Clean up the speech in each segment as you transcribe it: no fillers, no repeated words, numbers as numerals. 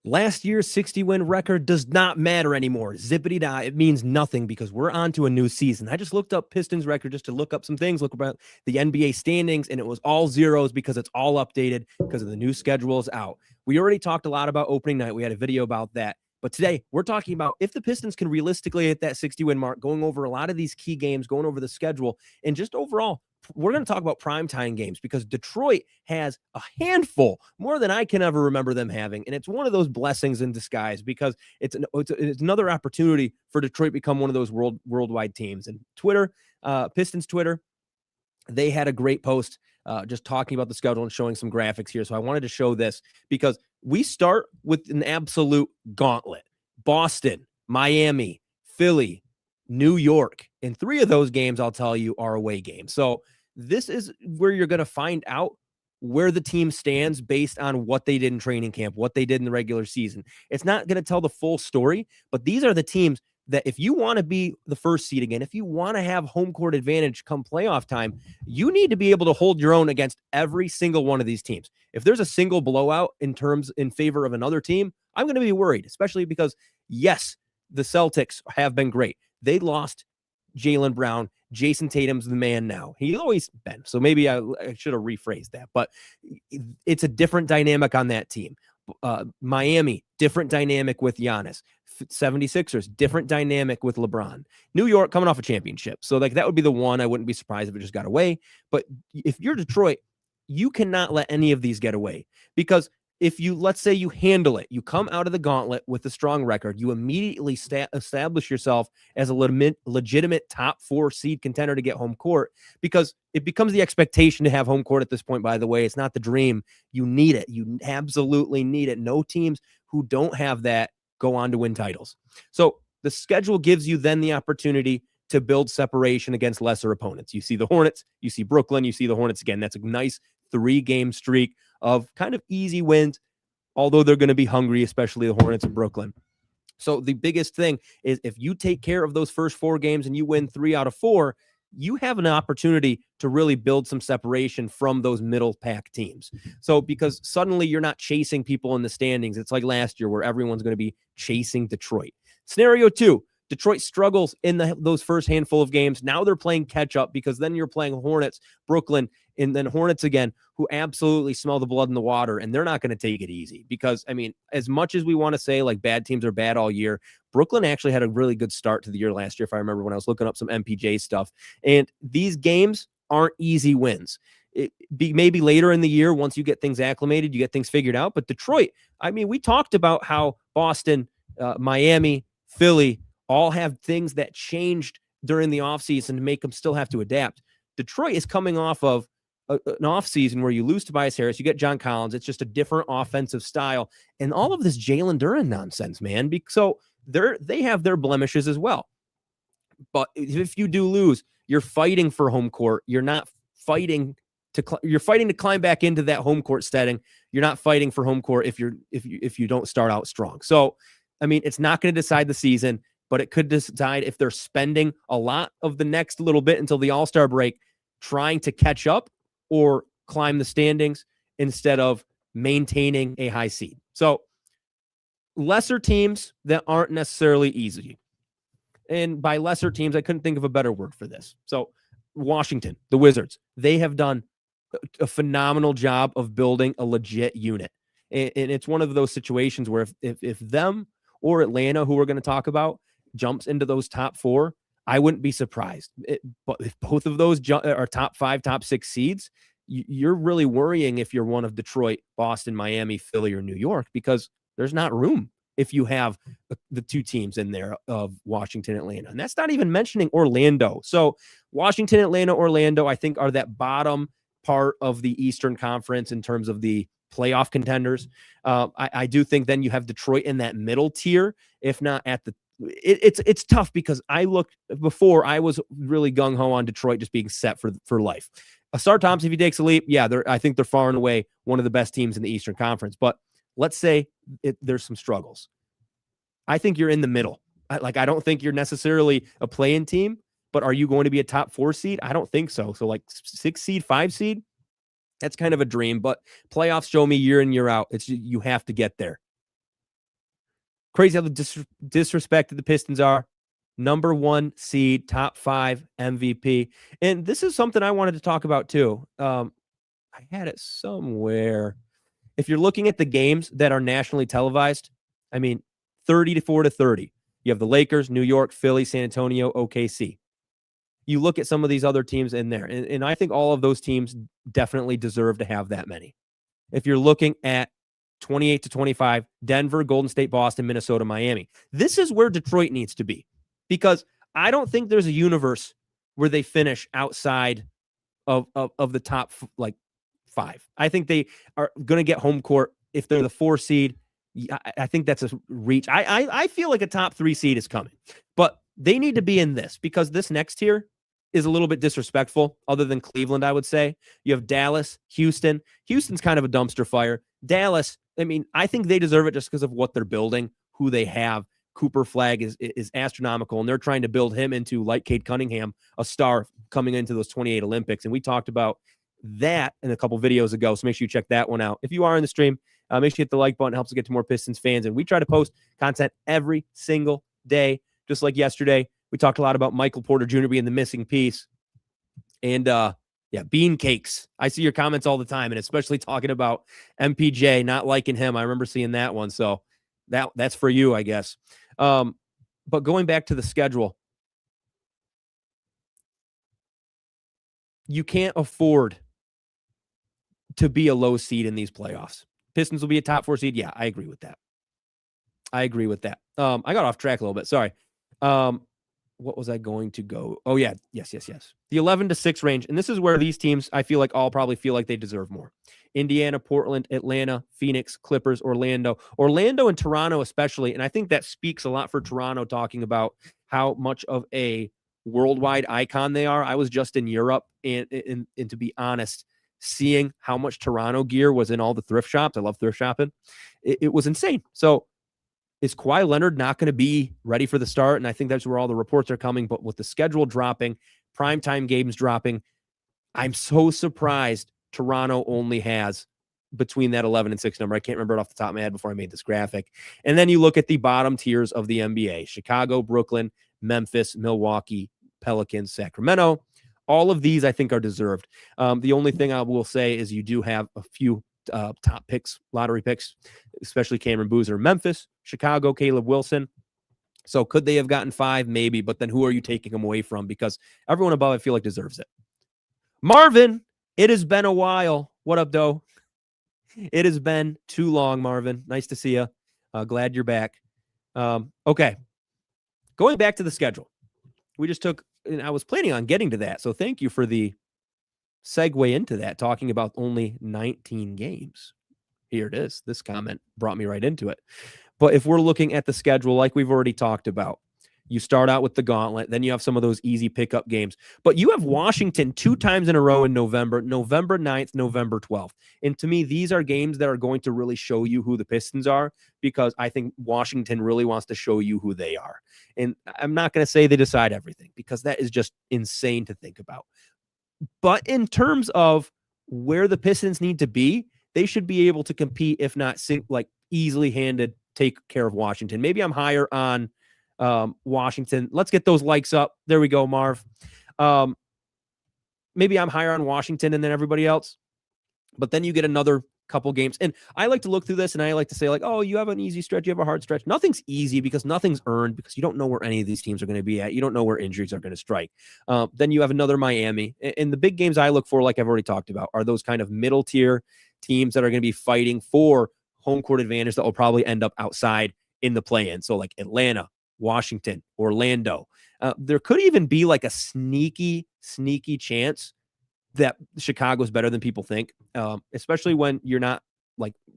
Last year's 60-win record does not matter anymore. Zippity-da, it means nothing because we're on to a new season. I just looked up Pistons record just to look up some things, look about the NBA standings, and it was all zeros because it's all updated because of the new schedules out. We already talked a lot about opening night. We had a video about that. But today, we're talking about if the Pistons can realistically hit that 60-win mark, going over a lot of these key games, going over the schedule, and just overall, we're going to talk about primetime games because Detroit has a handful, more than I can ever remember them having. And it's one of those blessings in disguise because it's another opportunity for Detroit to become one of those worldwide teams. And Twitter, Pistons Twitter, they had a great post just talking about the schedule and showing some graphics here. So I wanted to show this because we start with an absolute gauntlet. Boston, Miami, Philly, New York. And 3 of those games, I'll tell you, are away games. So this is where you're going to find out where the team stands based on what they did in training camp, what they did in the regular season. It's not going to tell the full story, but these are the teams that if you want to be the first seed again, if you want to have home court advantage come playoff time, you need to be able to hold your own against every single one of these teams. If there's a single blowout in favor of another team, I'm going to be worried, especially because, yes, the Celtics have been great. They lost Jaylen Brown. Jason Tatum's the man now. He's always been. So maybe I should have rephrased that. But it's a different dynamic on that team. Miami, different dynamic with Giannis. 76ers, different dynamic with LeBron. New York coming off a championship. So like that would be the one. I wouldn't be surprised if it just got away. But if you're Detroit, you cannot let any of these get away because if you, let's say you handle it, you come out of the gauntlet with a strong record, you immediately establish yourself as a legitimate top 4 seed contender to get home court because it becomes the expectation to have home court at this point, by the way. It's not the dream. You need it. You absolutely need it. No teams who don't have that go on to win titles. So the schedule gives you then the opportunity to build separation against lesser opponents. You see the Hornets, you see Brooklyn, you see the Hornets again. That's a nice 3-game streak of kind of easy wins, although they're going to be hungry, especially the Hornets in Brooklyn. So the biggest thing is if you take care of those first 4 games and you win 3 out of 4, you have an opportunity to really build some separation from those middle pack teams. So because suddenly you're not chasing people in the standings. It's like last year where everyone's going to be chasing Detroit. Scenario 2, Detroit struggles in those first handful of games. Now they're playing catch up because then you're playing Hornets, Brooklyn, and then Hornets again, who absolutely smell the blood in the water, and they're not going to take it easy because, I mean, as much as we want to say like bad teams are bad all year, Brooklyn actually had a really good start to the year last year, if I remember when I was looking up some MPJ stuff. And these games aren't easy wins. Maybe later in the year, once you get things acclimated, you get things figured out. But Detroit, I mean, we talked about how Boston, Miami, Philly all have things that changed during the offseason to make them still have to adapt. Detroit is coming off of an offseason where you lose Tobias Harris, you get John Collins. It's just a different offensive style. And all of this Jalen Duren nonsense, man. So they have their blemishes as well. But if you do lose, you're fighting for home court. You're not fighting you're fighting to climb back into that home court setting. You're not fighting for home court if you don't start out strong. So, I mean, it's not going to decide the season, but it could decide if they're spending a lot of the next little bit until the All-Star break trying to catch up or climb the standings instead of maintaining a high seed. So lesser teams that aren't necessarily easy. And by lesser teams, I couldn't think of a better word for this. So Washington, the Wizards, they have done a phenomenal job of building a legit unit. And it's one of those situations where if them or Atlanta, who we're going to talk about, jumps into those top 4, I wouldn't be surprised. But if both of those are top 5, top 6 seeds, you're really worrying if you're one of Detroit, Boston, Miami, Philly, or New York, because there's not room if you have the 2 teams in there of Washington, Atlanta. And that's not even mentioning Orlando. So Washington, Atlanta, Orlando, I think are that bottom part of the Eastern Conference in terms of the playoff contenders. I do think then you have Detroit in that middle tier, if not at the it's tough because I looked before. I was really gung-ho on Detroit just being set for life. Asar Thompson, if he takes a leap, yeah, I think they're far and away one of the best teams in the Eastern Conference. But let's say there's some struggles. I think you're in the middle. I don't think you're necessarily a play-in team, but are you going to be a top 4 seed? I don't think so. So like 6 seed, 5 seed, that's kind of a dream. But playoffs show me year in, year out, you have to get there. Crazy how disrespected the Pistons are. Number 1 seed, top 5 MVP. And this is something I wanted to talk about too. I had it somewhere. If you're looking at the games that are nationally televised, I mean, 34-30. You have the Lakers, New York, Philly, San Antonio, OKC. You look at some of these other teams in there, and I think all of those teams definitely deserve to have that many. If you're looking at 28-25, Denver, Golden State, Boston, Minnesota, Miami. This is where Detroit needs to be, because I don't think there's a universe where they finish outside of the top 5. I think they are going to get home court if they're the 4 seed. I think that's a reach. I feel like a top 3 seed is coming, but they need to be in this, because this next tier is a little bit disrespectful, other than Cleveland, I would say. You have Dallas, Houston. Houston's kind of a dumpster fire. Dallas, I mean, I think they deserve it just because of what they're building, who they have. Cooper Flag is astronomical, and they're trying to build him into, like Cade Cunningham, a star coming into those 28 Olympics. And we talked about that in a couple videos ago, so make sure you check that one out. If you are in the stream, make sure you hit the like button. It helps us get to more Pistons fans. And we try to post content every single day, just like yesterday. We talked a lot about Michael Porter Jr. being the missing piece. And, bean cakes. I see your comments all the time, and especially talking about MPJ, not liking him. I remember seeing that one. So that's for you, I guess. But going back to the schedule, you can't afford to be a low seed in these playoffs. Pistons will be a top 4 seed. Yeah, I agree with that. I got off track a little bit. Sorry. What was I going to go? Oh, yeah. Yes. The 11-6 range. And this is where these teams, I feel like, all probably feel like they deserve more. Indiana, Portland, Atlanta, Phoenix, Clippers, Orlando and Toronto especially. And I think that speaks a lot for Toronto, talking about how much of a worldwide icon they are. I was just in Europe, and to be honest, seeing how much Toronto gear was in all the thrift shops. I love thrift shopping. It was insane. So is Kawhi Leonard not going to be ready for the start? And I think that's where all the reports are coming. But with the schedule dropping, primetime games dropping, I'm so surprised Toronto only has between that 11-6 number. I can't remember it off the top of my head before I made this graphic. And then you look at the bottom tiers of the NBA: Chicago, Brooklyn, Memphis, Milwaukee, Pelicans, Sacramento. All of these, I think, are deserved. The only thing I will say is you do have a few top picks, lottery picks, especially Cameron Boozer, Memphis, Chicago, Caleb Wilson. So could they have gotten 5? Maybe, but then who are you taking them away from? Because everyone above, I feel like, deserves it. Marvin, it has been a while. What up, Doe? It has been too long, Marvin. Nice to see you. Glad you're back. Okay. Going back to the schedule. We just took, and I was planning on getting to that, so thank you for the segue into that, talking about only 19 games. Here it is. This comment brought me right into it. But if we're looking at the schedule, like we've already talked about, you start out with the Gauntlet, then you have some of those easy pickup games. But you have Washington 2 times in a row in November 9th, November 12th. And to me, these are games that are going to really show you who the Pistons are, because I think Washington really wants to show you who they are. And I'm not going to say they decide everything, because that is just insane to think about. But in terms of where the Pistons need to be, they should be able to compete, if not easily handed, take care of Washington. Maybe I'm higher on Washington. Let's get those likes up. There we go, Marv. Maybe I'm higher on Washington than everybody else. But then you get another couple games. And I like to look through this, and I like to say, oh, you have an easy stretch, you have a hard stretch. Nothing's easy, because nothing's earned, because you don't know where any of these teams are going to be at. You don't know where injuries are going to strike. Then you have another Miami. And the big games I look for, like I've already talked about, are those kind of middle tier teams that are going to be fighting for home court advantage that will probably end up outside in the play-in. So like Atlanta, Washington, Orlando. There could even be like a sneaky chance that Chicago is better than people think, especially when you're not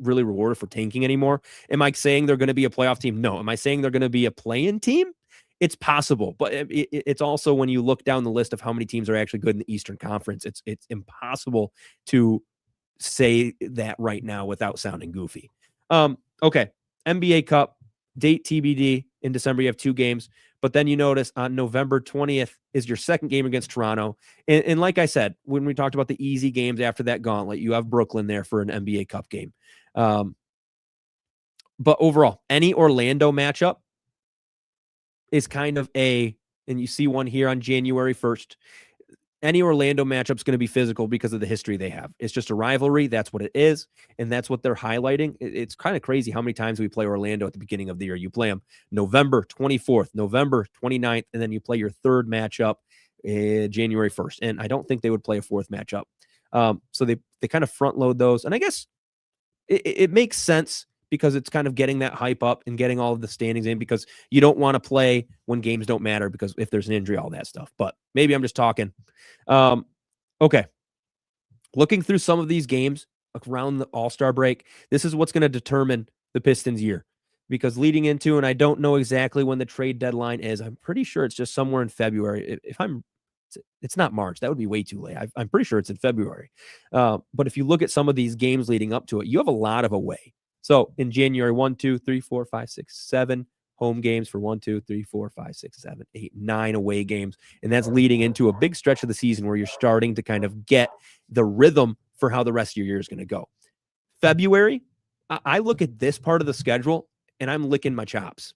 really rewarded for tanking anymore. Am I saying they're going to be a playoff team? No. Am I saying they're going to be a play-in team? It's possible, but it's also, when you look down the list of how many teams are actually good in the Eastern Conference, it's impossible to say that right now without sounding goofy. Okay. NBA Cup date TBD. In December, you have 2 games, but then you notice on November 20th is your second game against Toronto. And like I said, when we talked about the easy games after that Gauntlet, you have Brooklyn there for an NBA Cup game. But overall, any Orlando matchup is kind of and you see one here on January 1st. Any Orlando matchup is going to be physical because of the history they have. It's just a rivalry. That's what it is. And that's what they're highlighting. It's kind of crazy how many times we play Orlando at the beginning of the year. You play them November 24th, November 29th, and then you play your third matchup January 1st. And I don't think they would play a fourth matchup. So they kind of front load those. And I guess it makes sense because it's kind of getting that hype up and getting all of the standings in, because you don't want to play when games don't matter, because if there's an injury, all that stuff. But maybe I'm just talking. Okay. Looking through some of these games around the All-Star break, this is what's going to determine the Pistons' year. Because leading into, and I don't know exactly when the trade deadline is, I'm pretty sure it's just somewhere in February. It's not March. That would be way too late. I'm pretty sure it's in February. But if you look at some of these games leading up to it, you have a lot of away. So in January, 1, 2, 3, 4, 5, 6, 7 home games for 1, 2, 3, 4, 5, 6, 7, 8, 9 away games. And that's leading into a big stretch of the season where you're starting to kind of get the rhythm for how the rest of your year is going to go. February, I look at this part of the schedule and I'm licking my chops,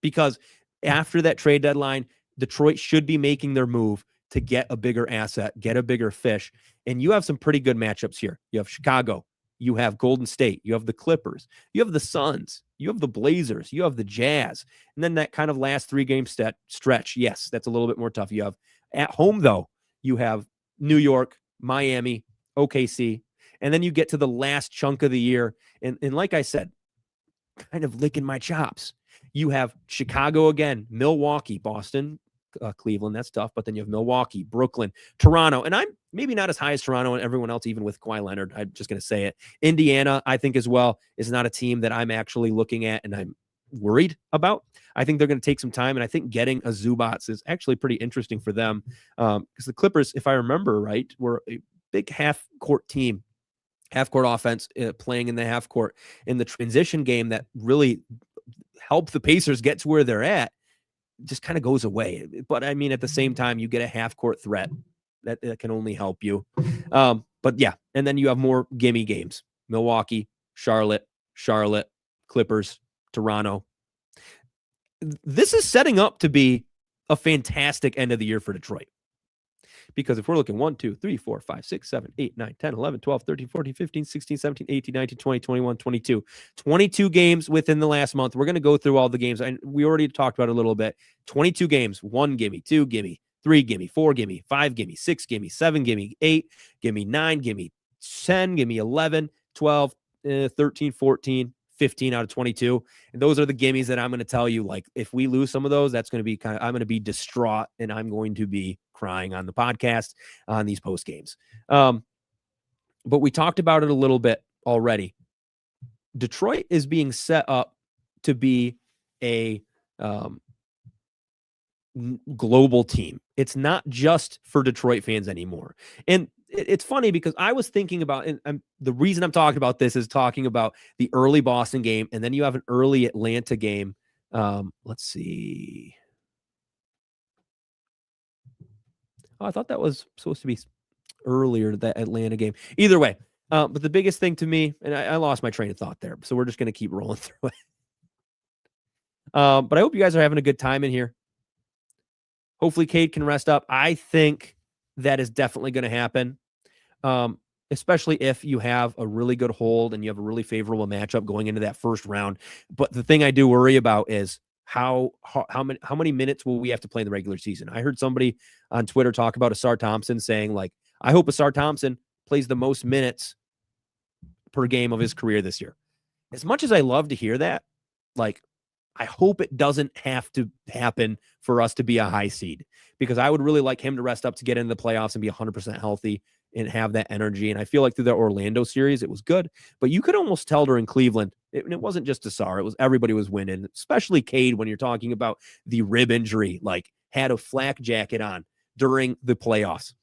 because after that trade deadline, Detroit should be making their move to get a bigger asset, get a bigger fish. And you have some pretty good matchups here. You have Chicago, you have Golden State, you have the Clippers, you have the Suns, you have the Blazers, you have the Jazz. And then that kind of last 3-game stretch, yes, that's a little bit more tough. You have at home, though, you have New York, Miami, OKC, and then you get to the last chunk of the year. And like I said, kind of licking my chops. You have Chicago again, Milwaukee, Boston, Cleveland, that's tough. But then you have Milwaukee, Brooklyn, Toronto. And I'm maybe not as high as Toronto and everyone else, even with Kawhi Leonard. I'm just going to say it. Indiana, I think as well, is not a team that I'm actually looking at and I'm worried about. I think they're going to take some time. And I think getting a Zubats is actually pretty interesting for them. Because the Clippers, if I remember right, were a big half-court team, half-court offense, playing in the half-court in the transition game that really helped the Pacers get to where they're at. Just kind of goes away. But I mean, at the same time, you get a half-court threat that can only help you. But yeah, and then you have more gimme games. Milwaukee, Charlotte, Clippers, Toronto. This is setting up to be a fantastic end of the year for Detroit. Because if we're looking 1, 2, 3, 4, 5, 6, 7, 8, 9, 10, 11, 12, 13, 14, 15, 16, 17, 18, 19, 20, 21, 22. 22 games within the last month. We're going to go through all the games. And we already talked about it a little bit. 22 games, 1 gimme, 2 gimme, 3 gimme, 4 gimme, 5 gimme, 6 gimme, 7 gimme, 8 gimme, 9 gimme, 10 gimme, 11, 12, 13, 14, 15 out of 22. And those are the gimmies that I'm going to tell you, like, if we lose some of those, that's going to be I'm going to be distraught and I'm going to be crying on the podcast on these post games. But we talked about it a little bit already. Detroit is being set up to be a global team. It's not just for Detroit fans anymore. And it's funny because I was thinking about, and the reason I'm talking about this is talking about the early Boston game, and then you have an early Atlanta game. Let's see. Oh, I thought that was supposed to be earlier, that Atlanta game. Either way, but the biggest thing to me, and I lost my train of thought there, so we're just going to keep rolling through it. But I hope you guys are having a good time in here. Hopefully Cade can rest up. I think that is definitely going to happen, especially if you have a really good hold and you have a really favorable matchup going into that first round. But the thing I do worry about is how many minutes will we have to play in the regular season? I heard somebody on Twitter talk about Asar Thompson saying, like, I hope Asar Thompson plays the most minutes per game of his career this year. As much as I love to hear that, like, I hope it doesn't have to happen for us to be a high seed, because I would really like him to rest up to get into the playoffs and be 100% healthy and have that energy. And I feel like through the Orlando series, it was good, but you could almost tell during Cleveland, it wasn't just Asar, it was everybody was winning, especially Cade, when you're talking about the rib injury, like had a flak jacket on during the playoffs.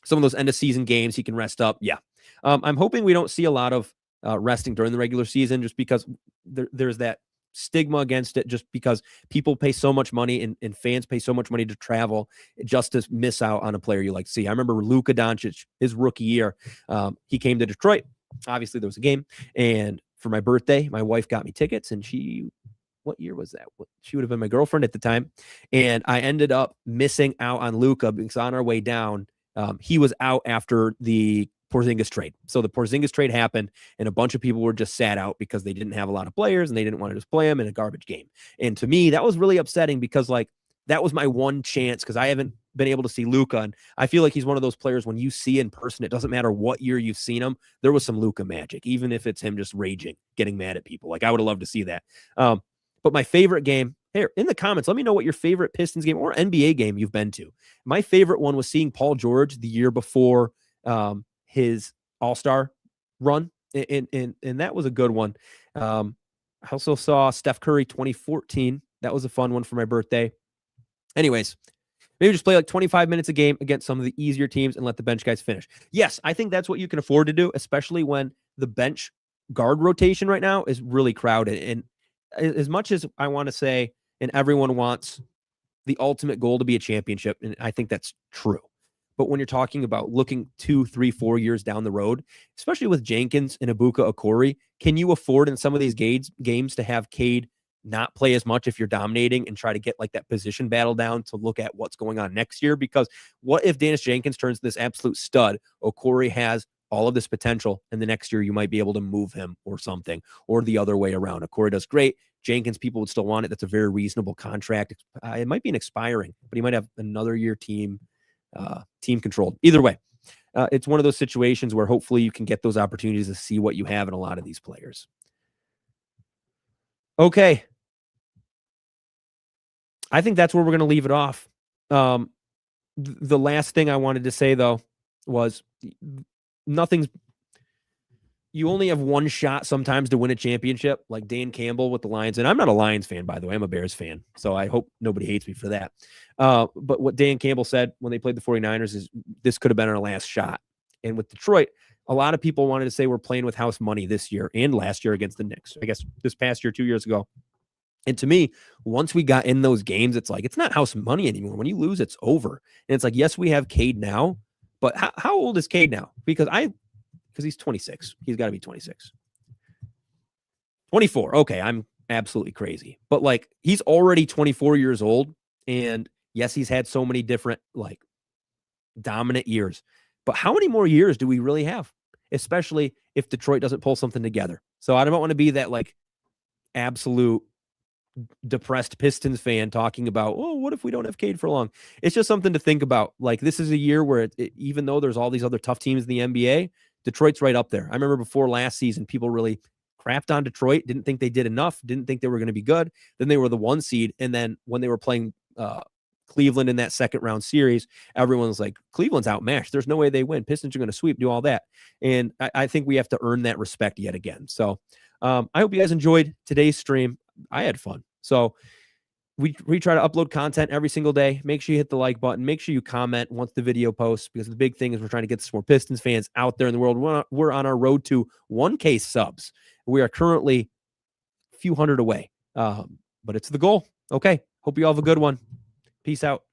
Some of those end of season games, he can rest up. Yeah. I'm hoping we don't see a lot of resting during the regular season, just because there's that stigma against it, just because people pay so much money and fans pay so much money to travel just to miss out on a player you like to see. I remember Luka Doncic, his rookie year, he came to Detroit. Obviously there was a game, and for my birthday, my wife got me tickets, and what year was that? She would have been my girlfriend at the time. And I ended up missing out on Luka because on our way down, he was out after the Porzingis trade. So the Porzingis trade happened, and a bunch of people were just sat out because they didn't have a lot of players and they didn't want to just play them in a garbage game. And to me, that was really upsetting because like that was my one chance because I haven't been able to see Luka. And I feel like he's one of those players when you see in person, it doesn't matter what year you've seen him, there was some Luka magic, even if it's him just raging, getting mad at people. Like I would have loved to see that. But my favorite game, here in the comments, let me know what your favorite Pistons game or NBA game you've been to. My favorite one was seeing Paul George the year before his All-Star run, and that was a good one. I also saw Steph Curry 2014. That was a fun one for my birthday. Anyways, maybe just play like 25 minutes a game against some of the easier teams and let the bench guys finish. Yes, I think that's what you can afford to do, especially when the bench guard rotation right now is really crowded. And as much as I want to say, and everyone wants the ultimate goal to be a championship, and I think that's true. But when you're talking about looking 2, 3, 4 years down the road, especially with Jenkins and Ibuka Okori, can you afford in some of these games to have Cade not play as much if you're dominating and try to get like that position battle down to look at what's going on next year? Because what if Dennis Jenkins turns this absolute stud? Okori has all of this potential, and the next year you might be able to move him or something, or the other way around. Okori does great. Jenkins, people would still want it. That's a very reasonable contract. It might be an expiring, but he might have another year team controlled. Either way, it's one of those situations where hopefully you can get those opportunities to see what you have in a lot of these players. Okay. I think that's where we're going to leave it off. The last thing I wanted to say, though, was you only have one shot sometimes to win a championship, like Dan Campbell with the Lions. And I'm not a Lions fan, by the way. I'm a Bears fan. So I hope nobody hates me for that. But what Dan Campbell said when they played the 49ers is this could have been our last shot. And with Detroit, a lot of people wanted to say we're playing with house money this year and last year against the Knicks. I guess this past year, 2 years ago. And to me, once we got in those games, it's like, it's not house money anymore. When you lose, it's over. And it's like, yes, we have Cade now, but how old is Cade now? Because he's 26. He's got to be 26. 24. Okay, I'm absolutely crazy. But like, he's already 24 years old. And yes, he's had so many different like dominant years. But how many more years do we really have? Especially if Detroit doesn't pull something together. So I don't want to be that like absolute depressed Pistons fan talking about, oh, what if we don't have Cade for long? It's just something to think about. Like, this is a year where even though there's all these other tough teams in the NBA, Detroit's right up there. I remember before last season, people really crapped on Detroit, didn't think they did enough, didn't think they were going to be good. Then they were the 1 seed. And then when they were playing Cleveland in that second round series, everyone was like, Cleveland's outmatched. There's no way they win. Pistons are going to sweep, do all that. And I think we have to earn that respect yet again. So I hope you guys enjoyed today's stream. I had fun. So we try to upload content every single day. Make sure you hit the like button. Make sure you comment once the video posts, because the big thing is we're trying to get some more Pistons fans out there in the world. We're on our road to 1K subs. We are currently a few hundred away, but it's the goal. Okay. Hope you all have a good one. Peace out.